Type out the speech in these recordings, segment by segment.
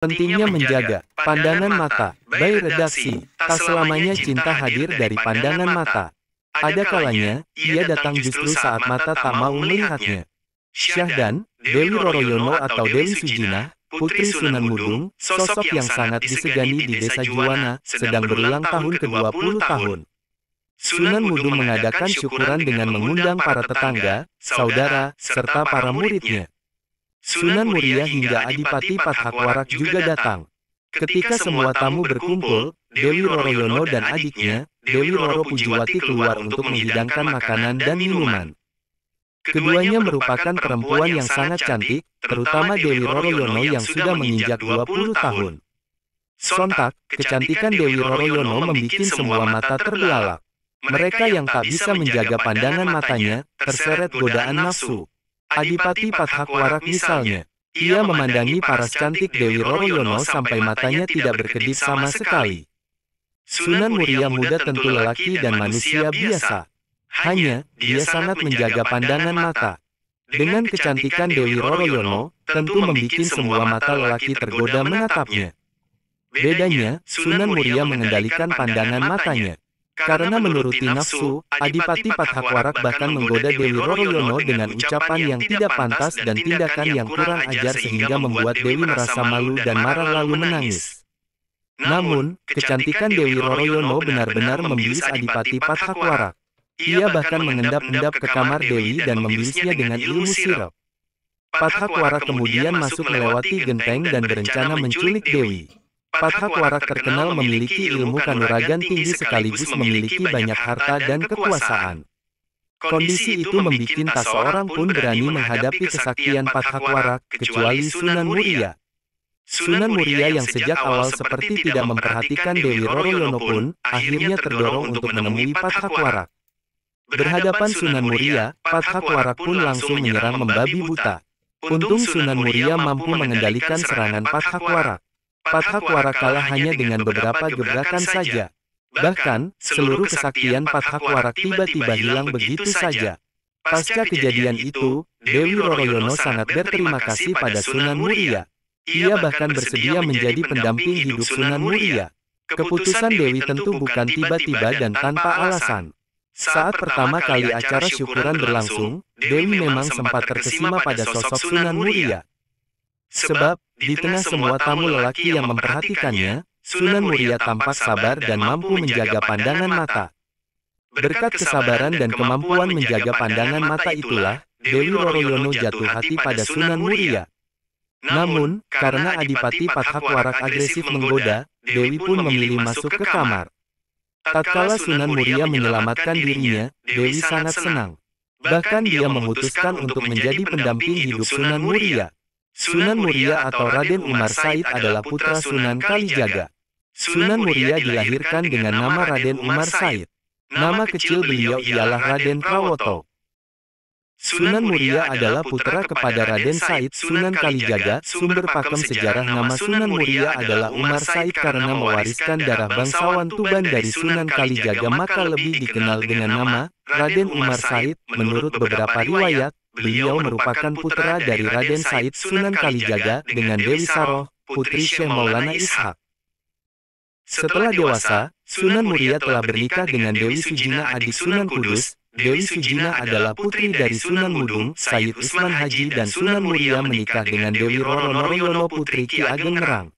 Pentingnya menjaga pandangan mata. By redaksi, tak selamanya cinta hadir dari pandangan mata. Ada kalanya, ia datang justru saat mata tak mau melihatnya. Syahdan, Dewi Roroyono atau Dewi Sujina, Putri Sunan Mudung, sosok yang sangat disegani di Desa Juwana, sedang berulang tahun ke-20 tahun. Sunan Mudung mengadakan syukuran dengan mengundang para tetangga, saudara, serta para muridnya. Sunan Muria hingga Adipati Pathakwarak juga datang. Ketika semua tamu berkumpul, Dewi Roroyono dan adiknya, Dewi Roro Pujiwati keluar untuk menghidangkan makanan dan minuman. Keduanya merupakan perempuan yang sangat cantik, terutama Dewi Roroyono yang sudah menginjak 20 tahun. Sontak, kecantikan Dewi Roroyono membuat semua mata terbelalak. Mereka yang tak bisa menjaga pandangan matanya, terseret godaan nafsu. Adipati Pathakwarak misalnya, ia memandangi paras cantik Dewi Roroyono sampai matanya tidak berkedip sama sekali. Sunan Muria muda tentu lelaki dan manusia biasa. Hanya, dia sangat menjaga pandangan mata. Dengan kecantikan Dewi Roroyono, tentu membuat semua mata lelaki tergoda menatapnya. Bedanya, Sunan Muria mengendalikan pandangan matanya. Karena menuruti nafsu, Adipati Pathakwarak bahkan menggoda Dewi Roroyono dengan ucapan yang tidak pantas dan tindakan yang kurang ajar sehingga membuat Dewi merasa malu dan marah lalu menangis. Namun, kecantikan Dewi Roroyono benar-benar membius Adipati Pathakwarak. Ia bahkan mengendap-endap ke kamar Dewi dan membiusnya dengan ilmu sirap. Pathakwarak kemudian masuk melewati genteng dan berencana menculik Dewi. Pathakwarak terkenal memiliki ilmu kanuragan tinggi sekaligus memiliki banyak harta dan kekuasaan. Kondisi itu membuat tak seorang pun berani menghadapi kesaktian Pathakwarak, kecuali Sunan Muria. Sunan Muria yang sejak awal seperti tidak memperhatikan Dewi Roroyono pun, akhirnya terdorong untuk menemui Pathakwarak. Berhadapan Sunan Muria, Pathakwarak pun langsung menyerang membabi buta. Untung Sunan Muria mampu mengendalikan serangan Pathakwarak. Pathakwarak kalah hanya dengan beberapa gebrakan saja. Bahkan, seluruh kesaktian Pathakwarak tiba-tiba hilang begitu saja. Pasca kejadian itu, Dewi Roroyono sangat berterima kasih pada Sunan Muria. Ia bahkan bersedia menjadi pendamping hidup Sunan Muria. Keputusan Dewi tentu bukan tiba-tiba dan tanpa alasan. Saat pertama kali acara syukuran berlangsung, Dewi memang sempat terkesima pada sosok Sunan Muria. Sebab, di tengah semua tamu lelaki yang memperhatikannya, Sunan Muria tampak sabar dan mampu menjaga pandangan mata. Berkat kesabaran dan kemampuan menjaga pandangan mata itulah, Dewi Roroyono jatuh hati pada Sunan Muria. Namun, karena Adipati Pathakwarak agresif menggoda, Dewi pun memilih masuk ke kamar. Tatkala Sunan Muria menyelamatkan dirinya, Dewi sangat senang. Bahkan dia memutuskan untuk menjadi pendamping hidup Sunan Muria. Sunan Muria atau Raden Umar Said adalah putra Sunan Kalijaga. Sunan Muria dilahirkan dengan nama Raden Umar Said. Nama kecil beliau ialah Raden Prawoto. Sunan Muria adalah putra kepada Raden Said Sunan Kalijaga. Sumber pakem sejarah nama Sunan Muria adalah Umar Said karena mewariskan darah bangsawan Tuban dari Sunan Kalijaga maka lebih dikenal dengan nama Raden Umar Said. Menurut beberapa riwayat, beliau merupakan putra dari Raden Said Sunan Kalijaga dengan Dewi Saroh, putri Syekh Maulana Ishak. Setelah dewasa, Sunan Muria telah bernikah dengan Dewi Sujina adik Sunan Kudus. Dewi Sujina adalah putri dari Sunan Mudung, Sayyid Usman Haji dan Sunan Muria menikah dengan Dewi Roroyono putri Ki Ageng Ngerang.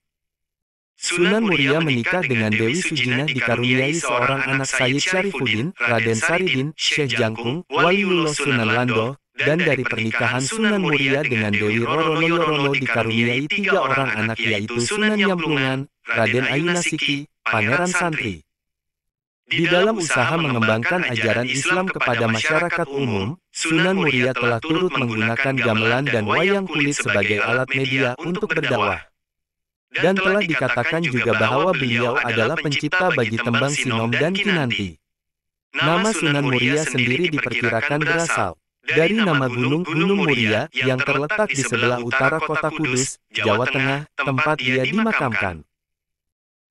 Sunan Muria menikah dengan Dewi Sujina dikaruniai seorang anak Sayyid Syarifuddin, Raden Saridin, Syekh Jangkung, Waliullah Sunan Lando, dan dari pernikahan Sunan Muria dengan Dewi Roroyono dikaruniai 3 orang anak yaitu Sunan Nyamplungan, Raden Ayunasiki, Pangeran Santri. Di dalam usaha mengembangkan ajaran Islam kepada masyarakat umum, Sunan Muria telah turut menggunakan gamelan dan wayang kulit sebagai alat media untuk berdakwah. Dan telah dikatakan juga bahwa beliau adalah pencipta bagi tembang Sinom dan Kinanti. Nama Sunan Muria sendiri diperkirakan berasal dari nama Gunung Muria yang terletak di sebelah utara kota Kudus, Jawa Tengah, tempat dia dimakamkan.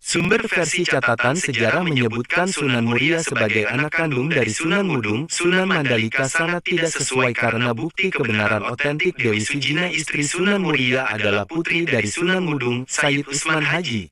Sumber versi catatan sejarah menyebutkan Sunan Muria sebagai anak kandung dari Sunan Mudung. Sunan Mandalika sangat tidak sesuai karena bukti kebenaran otentik Dewi Sujina istri Sunan Muria adalah putri dari Sunan Mudung, Sayyid Usman Haji.